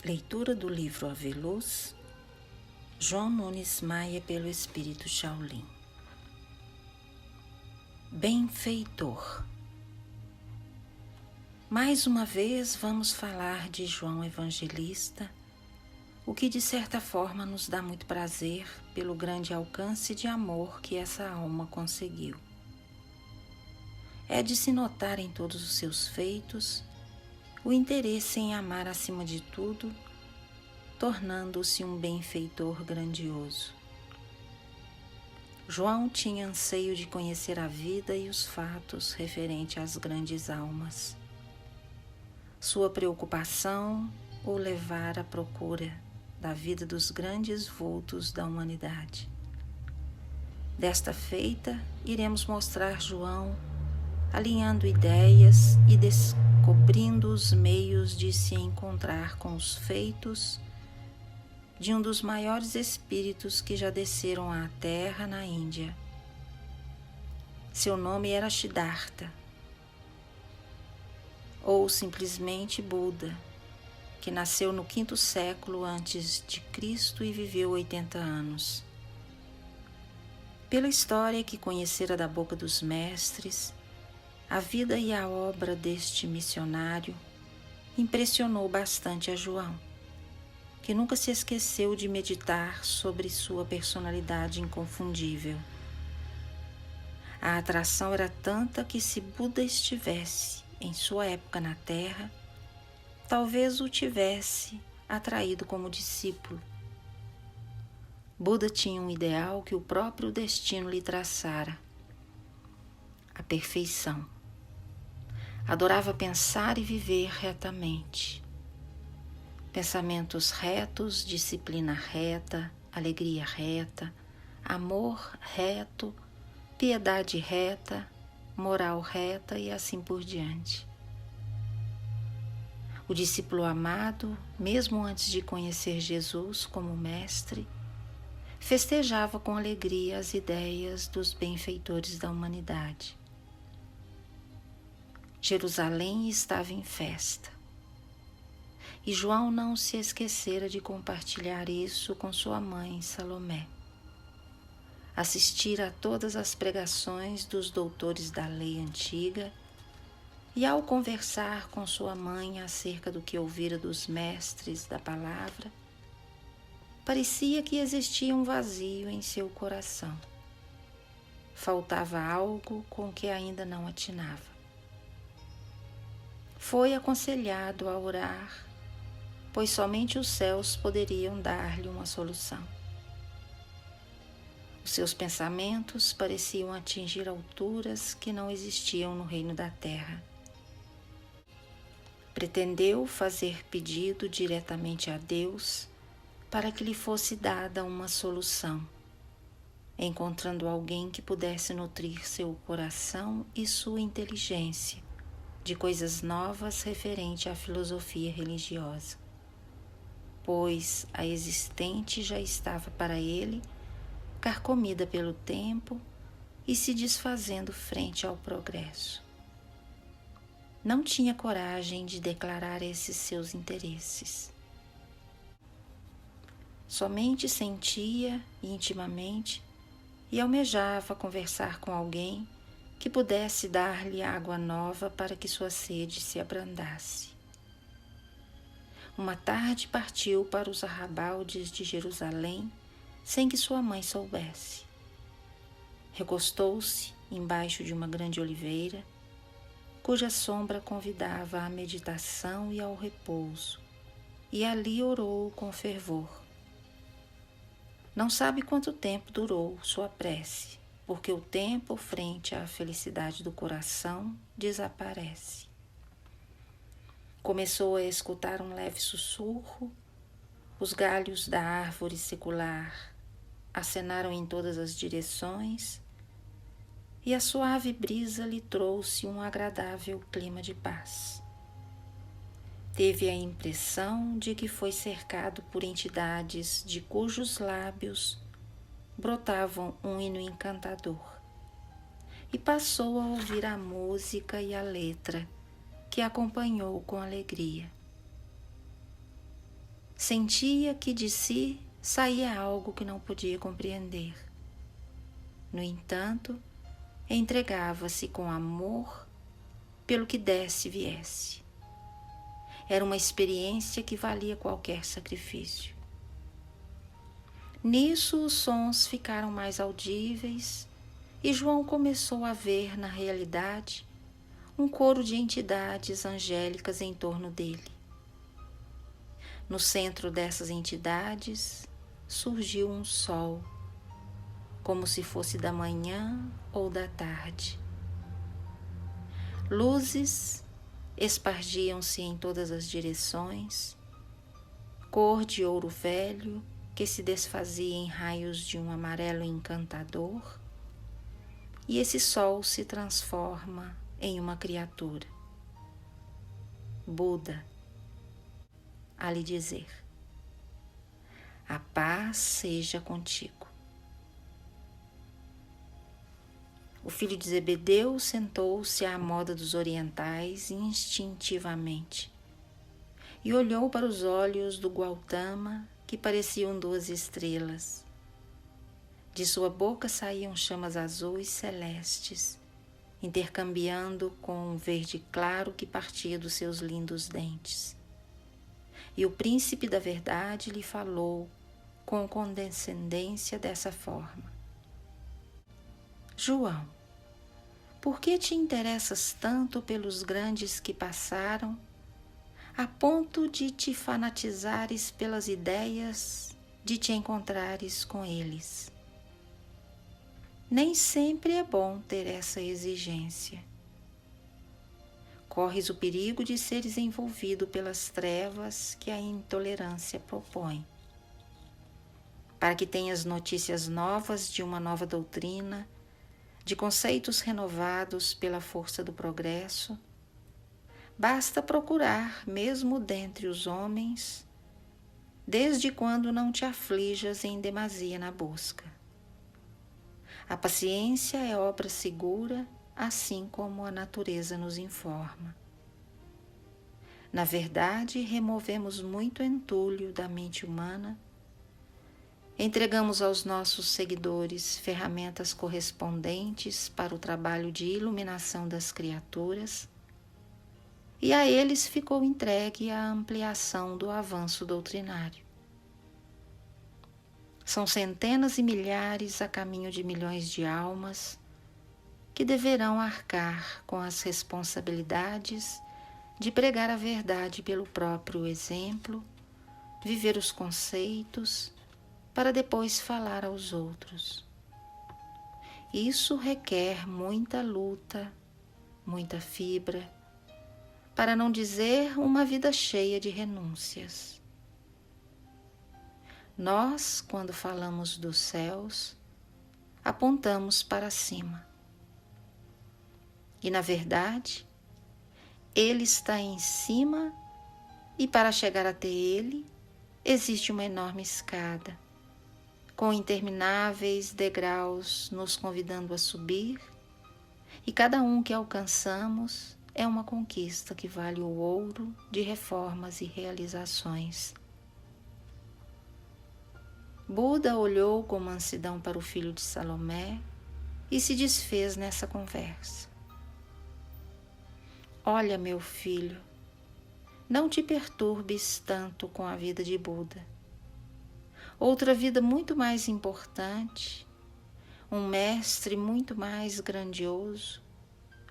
Leitura do livro Aveluz, João Nunes Maia pelo Espírito Shaolin. Benfeitor. Mais uma vez vamos falar de João Evangelista, o que de certa forma nos dá muito prazer pelo grande alcance de amor que essa alma conseguiu. É de se notar em todos os seus feitos o interesse em amar acima de tudo, tornando-se um benfeitor grandioso. João tinha anseio de conhecer a vida e os fatos referentes às grandes almas. Sua preocupação o levara à procura da vida dos grandes vultos da humanidade. Desta feita, iremos mostrar João alinhando ideias e descobrindo os meios de se encontrar com os feitos de um dos maiores espíritos que já desceram à Terra na Índia. Seu nome era Siddhartha, ou simplesmente Buda, que nasceu no 5º século antes de Cristo e viveu 80 anos. Pela história que conhecera da boca dos mestres, a vida e a obra deste missionário impressionou bastante a João, que nunca se esqueceu de meditar sobre sua personalidade inconfundível. A atração era tanta que, se Buda estivesse em sua época na Terra, talvez o tivesse atraído como discípulo. Buda tinha um ideal que o próprio destino lhe traçara: a perfeição. Adorava pensar e viver retamente. Pensamentos retos, disciplina reta, alegria reta, amor reto, piedade reta, moral reta e assim por diante. O discípulo amado, mesmo antes de conhecer Jesus como mestre, festejava com alegria as ideias dos benfeitores da humanidade. Jerusalém estava em festa. E João não se esquecera de compartilhar isso com sua mãe Salomé. Assistira a todas as pregações dos doutores da lei antiga e, ao conversar com sua mãe acerca do que ouvira dos mestres da palavra, parecia que existia um vazio em seu coração. Faltava algo com que ainda não atinava. Foi aconselhado a orar, pois somente os céus poderiam dar-lhe uma solução. Os seus pensamentos pareciam atingir alturas que não existiam no reino da terra. Pretendeu fazer pedido diretamente a Deus para que lhe fosse dada uma solução, encontrando alguém que pudesse nutrir seu coração e sua inteligência de coisas novas referente à filosofia religiosa, pois a existente já estava para ele carcomida pelo tempo e se desfazendo frente ao progresso. Não tinha coragem de declarar esses seus interesses. Somente sentia intimamente e almejava conversar com alguém que pudesse dar-lhe água nova para que sua sede se abrandasse. Uma tarde partiu para os arrabaldes de Jerusalém sem que sua mãe soubesse. Recostou-se embaixo de uma grande oliveira, cuja sombra convidava à meditação e ao repouso, e ali orou com fervor. Não sabe quanto tempo durou sua prece, porque o tempo frente à felicidade do coração desaparece. Começou a escutar um leve sussurro, os galhos da árvore secular acenaram em todas as direções e a suave brisa lhe trouxe um agradável clima de paz. Teve a impressão de que foi cercado por entidades de cujos lábios brotavam um hino encantador e passou a ouvir a música e a letra que acompanhou com alegria. sentia que de si saía algo que não podia compreender. No entanto, entregava-se com amor pelo que desse e viesse. Era uma experiência que valia qualquer sacrifício. Nisso os sons ficaram mais audíveis e João começou a ver na realidade um coro de entidades angélicas em torno dele. No centro dessas entidades surgiu um sol, como se fosse da manhã ou da tarde. Luzes espargiam-se em todas as direções, cor de ouro velho que se desfazia em raios de um amarelo encantador, e esse sol se transforma em uma criatura. Buda, a lhe dizer: a paz seja contigo. O filho de Zebedeu sentou-se à moda dos orientais instintivamente e olhou para os olhos do Gautama, que pareciam 12 estrelas. De sua boca saíam chamas azuis celestes, intercambiando com um verde claro que partia dos seus lindos dentes. E o príncipe da verdade lhe falou com condescendência dessa forma: João, por que te interessas tanto pelos grandes que passaram, a ponto de te fanatizares pelas ideias de te encontrares com eles? Nem sempre é bom ter essa exigência. Corres o perigo de seres envolvido pelas trevas que a intolerância propõe. Para que tenhas notícias novas de uma nova doutrina, de conceitos renovados pela força do progresso, basta procurar mesmo dentre os homens, desde quando não te aflijas em demasia na busca. A paciência é obra segura, assim como a natureza nos informa. Na verdade, removemos muito entulho da mente humana, entregamos aos nossos seguidores ferramentas correspondentes para o trabalho de iluminação das criaturas, e a eles ficou entregue a ampliação do avanço doutrinário. São centenas e milhares a caminho de milhões de almas que deverão arcar com as responsabilidades de pregar a verdade pelo próprio exemplo, viver os conceitos, para depois falar aos outros. Isso requer muita luta, muita fibra, para não dizer uma vida cheia de renúncias. Nós, quando falamos dos céus, apontamos para cima. E, na verdade, ele está em cima e, para chegar até ele, existe uma enorme escada, com intermináveis degraus nos convidando a subir, e cada um que alcançamos é uma conquista que vale o ouro de reformas e realizações. Buda olhou com mansidão para o filho de Salomé e se desfez nessa conversa. Olha, meu filho, não te perturbes tanto com a vida de Buda. Outra vida muito mais importante, um mestre muito mais grandioso,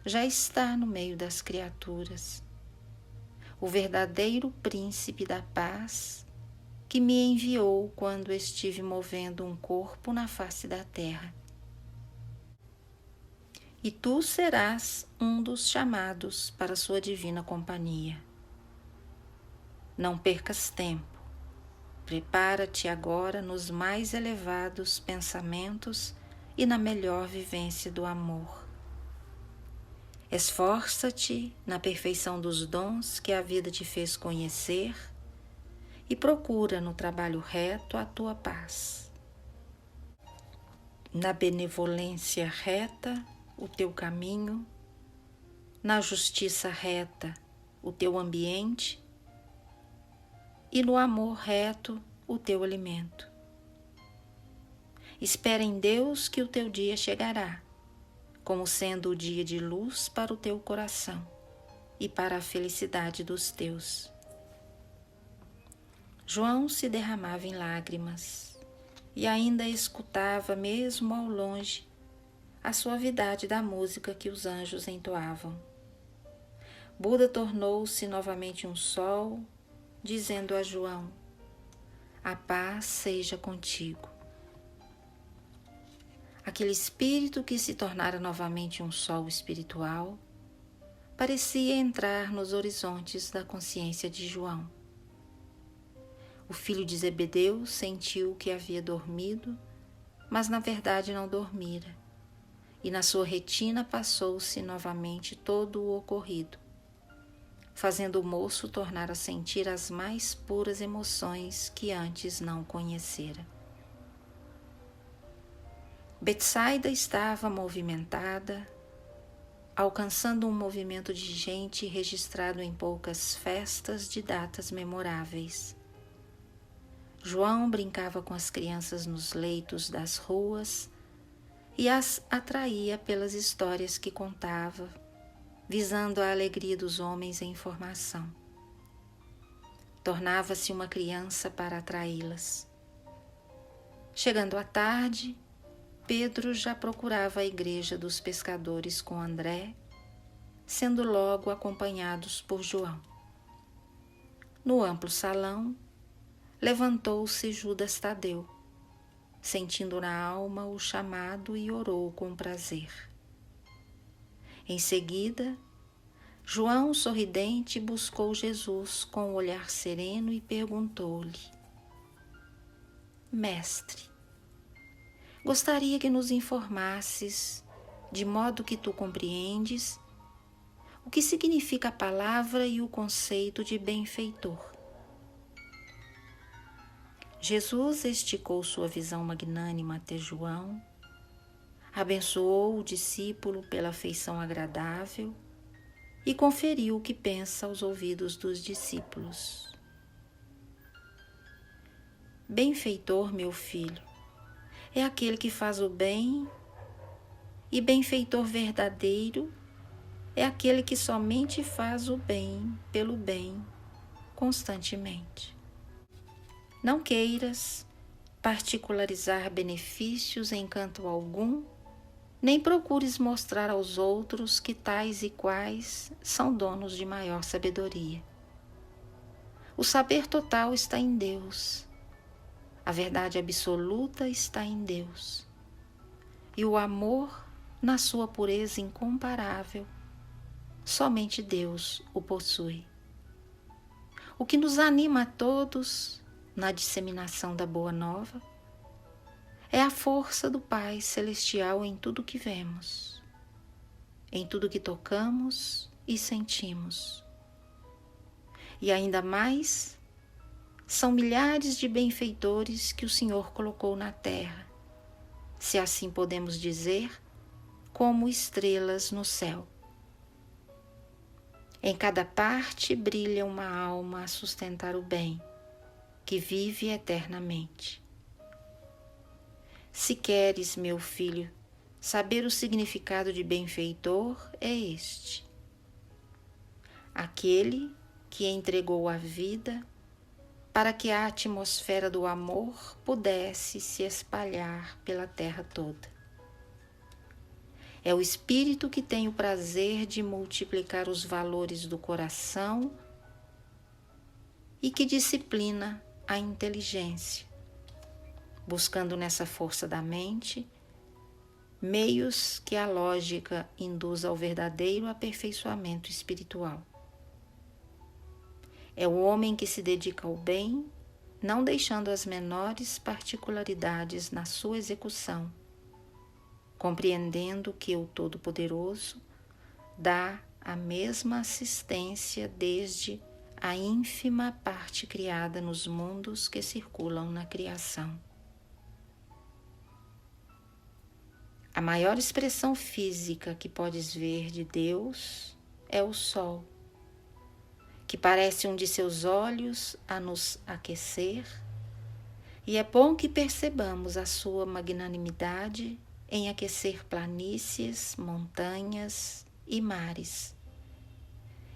já está no meio das criaturas. O verdadeiro príncipe da paz que me enviou quando estive movendo um corpo na face da terra. E tu serás um dos chamados para sua divina companhia. Não percas tempo. Prepara-te agora nos mais elevados pensamentos e na melhor vivência do amor. Esforça-te na perfeição dos dons que a vida te fez conhecer e procura no trabalho reto a tua paz. Na benevolência reta, o teu caminho, na justiça reta, o teu ambiente, e no amor reto o teu alimento. Espera em Deus que o teu dia chegará, como sendo o dia de luz para o teu coração e para a felicidade dos teus. João se derramava em lágrimas e ainda escutava, mesmo ao longe, a suavidade da música que os anjos entoavam. Buda tornou-se novamente um sol, dizendo a João: a paz seja contigo. Aquele espírito que se tornara novamente um sol espiritual parecia entrar nos horizontes da consciência de João. O filho de Zebedeu sentiu que havia dormido, mas na verdade não dormira, e na sua retina passou-se novamente todo o ocorrido, fazendo o moço tornar a sentir as mais puras emoções que antes não conhecera. Betsaida estava movimentada, alcançando um movimento de gente registrado em poucas festas de datas memoráveis. João brincava com as crianças nos leitos das ruas e as atraía pelas histórias que contava, visando a alegria dos homens em formação. Tornava-se uma criança para atraí-las. Chegando à tarde, Pedro já procurava a igreja dos pescadores com André, sendo logo acompanhados por João. No amplo salão, levantou-se Judas Tadeu, sentindo na alma o chamado, e orou com prazer. Em seguida, João, sorridente, buscou Jesus com um olhar sereno e perguntou-lhe: Mestre, gostaria que nos informasses, de modo que tu compreendes, o que significa a palavra e o conceito de benfeitor. Jesus esticou sua visão magnânima até João, abençoou o discípulo pela afeição agradável e conferiu o que pensa aos ouvidos dos discípulos. Benfeitor, meu filho, é aquele que faz o bem, e benfeitor verdadeiro é aquele que somente faz o bem pelo bem constantemente. Não queiras particularizar benefícios em canto algum, nem procures mostrar aos outros que tais e quais são donos de maior sabedoria. O saber total está em Deus, a verdade absoluta está em Deus, e o amor, na sua pureza incomparável, somente Deus o possui. O que nos anima a todos na disseminação da Boa Nova é a força do Pai Celestial em tudo que vemos, em tudo que tocamos e sentimos. E ainda mais, são milhares de benfeitores que o Senhor colocou na terra, se assim podemos dizer, como estrelas no céu. Em cada parte brilha uma alma a sustentar o bem, que vive eternamente. Se queres, meu filho, saber o significado de benfeitor, é este: aquele que entregou a vida para que a atmosfera do amor pudesse se espalhar pela terra toda. É o Espírito que tem o prazer de multiplicar os valores do coração e que disciplina a inteligência, buscando nessa força da mente meios que a lógica induz ao verdadeiro aperfeiçoamento espiritual. É o homem que se dedica ao bem, não deixando as menores particularidades na sua execução, compreendendo que o Todo-Poderoso dá a mesma assistência desde a ínfima parte criada nos mundos que circulam na criação. A maior expressão física que podes ver de Deus é o Sol, que parece um de seus olhos a nos aquecer, e é bom que percebamos a sua magnanimidade em aquecer planícies, montanhas e mares,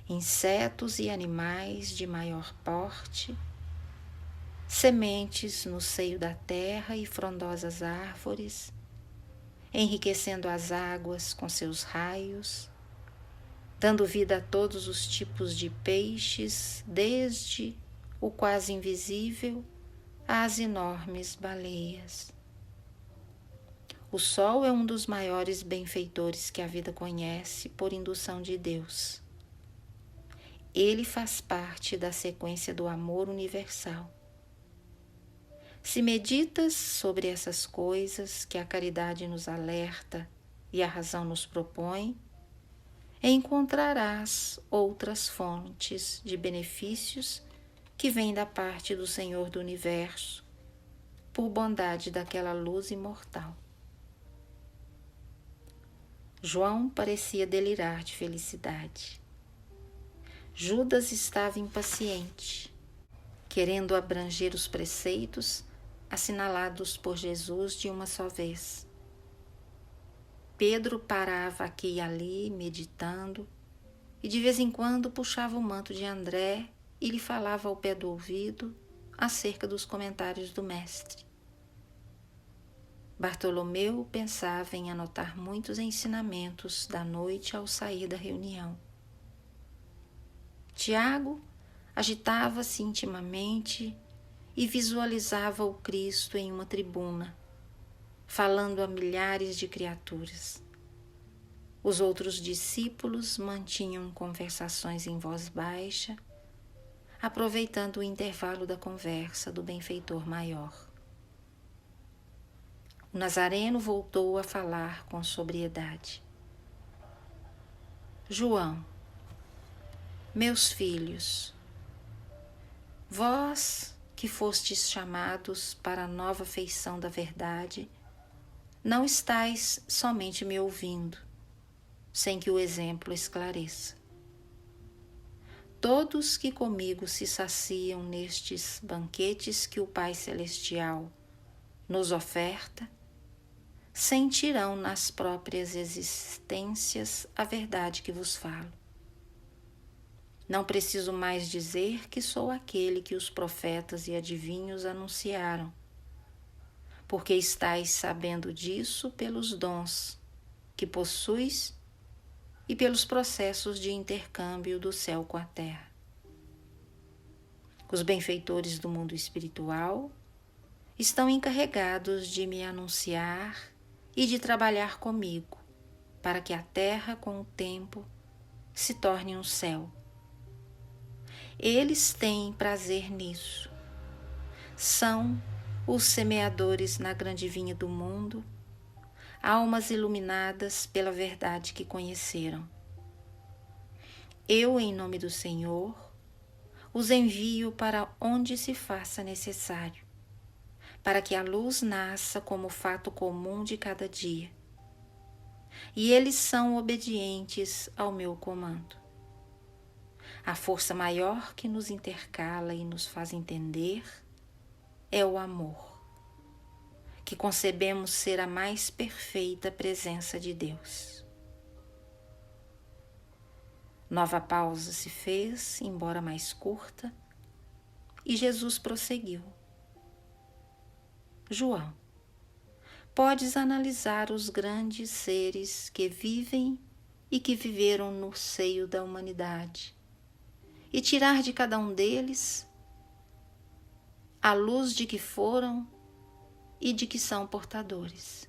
insetos e animais de maior porte, sementes no seio da terra e frondosas árvores, enriquecendo as águas com seus raios, dando vida a todos os tipos de peixes, desde o quase invisível às enormes baleias. O sol é um dos maiores benfeitores que a vida conhece por indução de Deus. Ele faz parte da sequência do amor universal. Se meditas sobre essas coisas que a caridade nos alerta e a razão nos propõe, encontrarás outras fontes de benefícios que vêm da parte do Senhor do Universo, por bondade daquela luz imortal. João parecia delirar de felicidade. Judas estava impaciente, querendo abranger os preceitos assinalados por Jesus de uma só vez. Pedro parava aqui e ali, meditando, e de vez em quando puxava o manto de André e lhe falava ao pé do ouvido acerca dos comentários do mestre. Bartolomeu pensava em anotar muitos ensinamentos da noite ao sair da reunião. Tiago agitava-se intimamente e visualizava o Cristo em uma tribuna, falando a milhares de criaturas. Os outros discípulos mantinham conversações em voz baixa, aproveitando o intervalo da conversa do benfeitor maior. O Nazareno voltou a falar com sobriedade. João, meus filhos, vós que fostes chamados para a nova feição da verdade, não estais somente me ouvindo, sem que o exemplo esclareça. Todos que comigo se saciam nestes banquetes que o Pai Celestial nos oferta, sentirão nas próprias existências a verdade que vos falo. Não preciso mais dizer que sou aquele que os profetas e adivinhos anunciaram, porque estáis sabendo disso pelos dons que possuis e pelos processos de intercâmbio do céu com a terra. Os benfeitores do mundo espiritual estão encarregados de me anunciar e de trabalhar comigo, para que a terra, com o tempo, se torne um céu. Eles têm prazer nisso. São os semeadores na grande vinha do mundo, almas iluminadas pela verdade que conheceram. Eu, em nome do Senhor, os envio para onde se faça necessário, para que a luz nasça como fato comum de cada dia. E eles são obedientes ao meu comando. A força maior que nos intercala e nos faz entender é o amor, que concebemos ser a mais perfeita presença de Deus. Nova pausa se fez, embora mais curta, e Jesus prosseguiu. João, podes analisar os grandes seres que vivem e que viveram no seio da humanidade e tirar de cada um deles a luz de que foram e de que são portadores.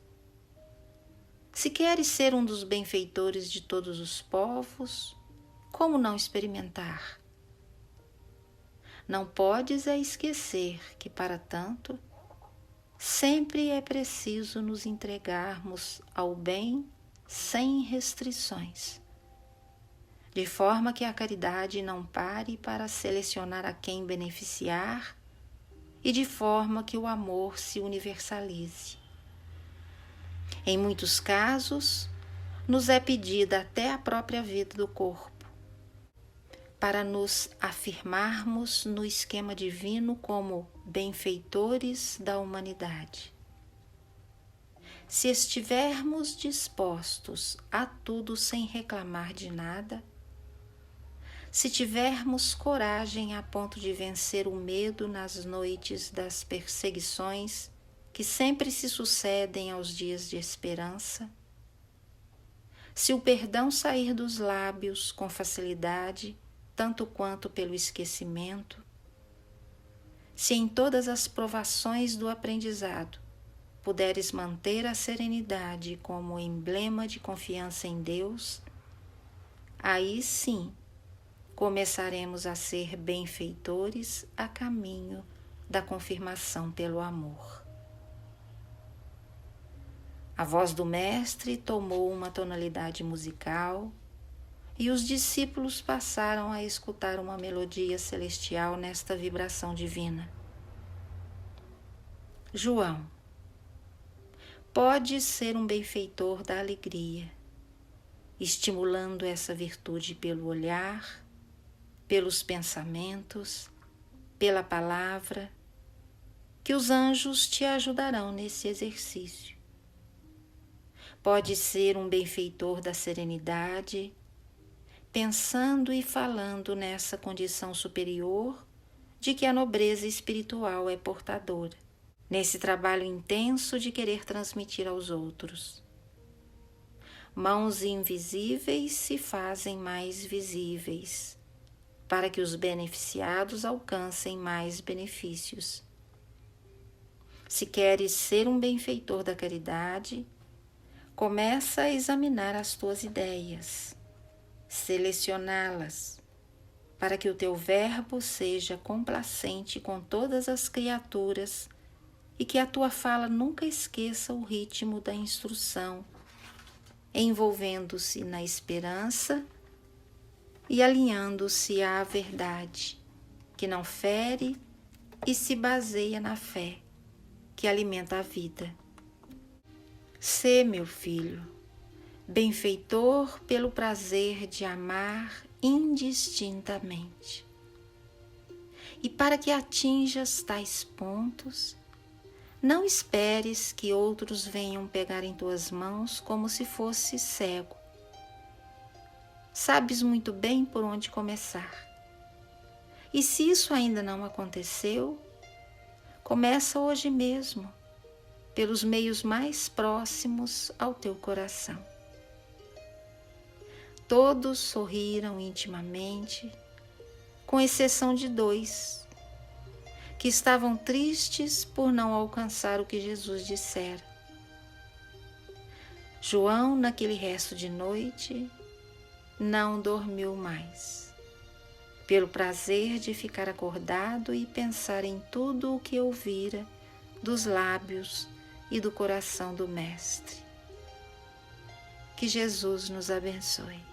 Se queres ser um dos benfeitores de todos os povos, como não experimentar? Não podes esquecer que, para tanto, sempre é preciso nos entregarmos ao bem sem restrições, de forma que a caridade não pare para selecionar a quem beneficiar e de forma que o amor se universalize. Em muitos casos, nos é pedida até a própria vida do corpo, para nos afirmarmos no esquema divino como benfeitores da humanidade. Se estivermos dispostos a tudo sem reclamar de nada, se tivermos coragem a ponto de vencer o medo nas noites das perseguições que sempre se sucedem aos dias de esperança, se o perdão sair dos lábios com facilidade, tanto quanto pelo esquecimento, se em todas as provações do aprendizado puderes manter a serenidade como emblema de confiança em Deus, aí sim começaremos a ser benfeitores a caminho da confirmação pelo amor. A voz do Mestre tomou uma tonalidade musical e os discípulos passaram a escutar uma melodia celestial nesta vibração divina. João, pode ser um benfeitor da alegria, estimulando essa virtude pelo olhar, pelos pensamentos, pela palavra, que os anjos te ajudarão nesse exercício. Pode ser um benfeitor da serenidade, pensando e falando nessa condição superior de que a nobreza espiritual é portadora, nesse trabalho intenso de querer transmitir aos outros. Mãos invisíveis se fazem mais visíveis, para que os beneficiados alcancem mais benefícios. Se queres ser um benfeitor da caridade, começa a examinar as tuas ideias, selecioná-las, para que o teu verbo seja complacente com todas as criaturas e que a tua fala nunca esqueça o ritmo da instrução, envolvendo-se na esperança e alinhando-se à verdade, que não fere e se baseia na fé, que alimenta a vida. Sê, meu filho, benfeitor pelo prazer de amar indistintamente. E para que atinjas tais pontos, não esperes que outros venham pegar em tuas mãos como se fosse cego. Sabes muito bem por onde começar. E se isso ainda não aconteceu, começa hoje mesmo, pelos meios mais próximos ao teu coração. Todos sorriram intimamente, com exceção de 2, que estavam tristes por não alcançar o que Jesus dissera. João, naquele resto de noite, não dormiu mais, pelo prazer de ficar acordado e pensar em tudo o que ouvira dos lábios e do coração do Mestre. Que Jesus nos abençoe.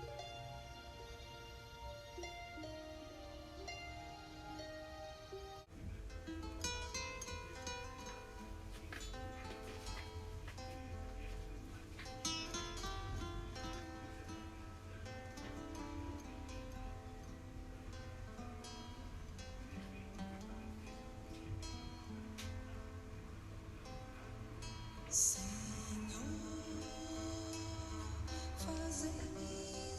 Senhor, fazer-me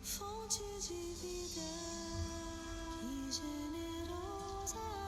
Fonte de vida e generosa.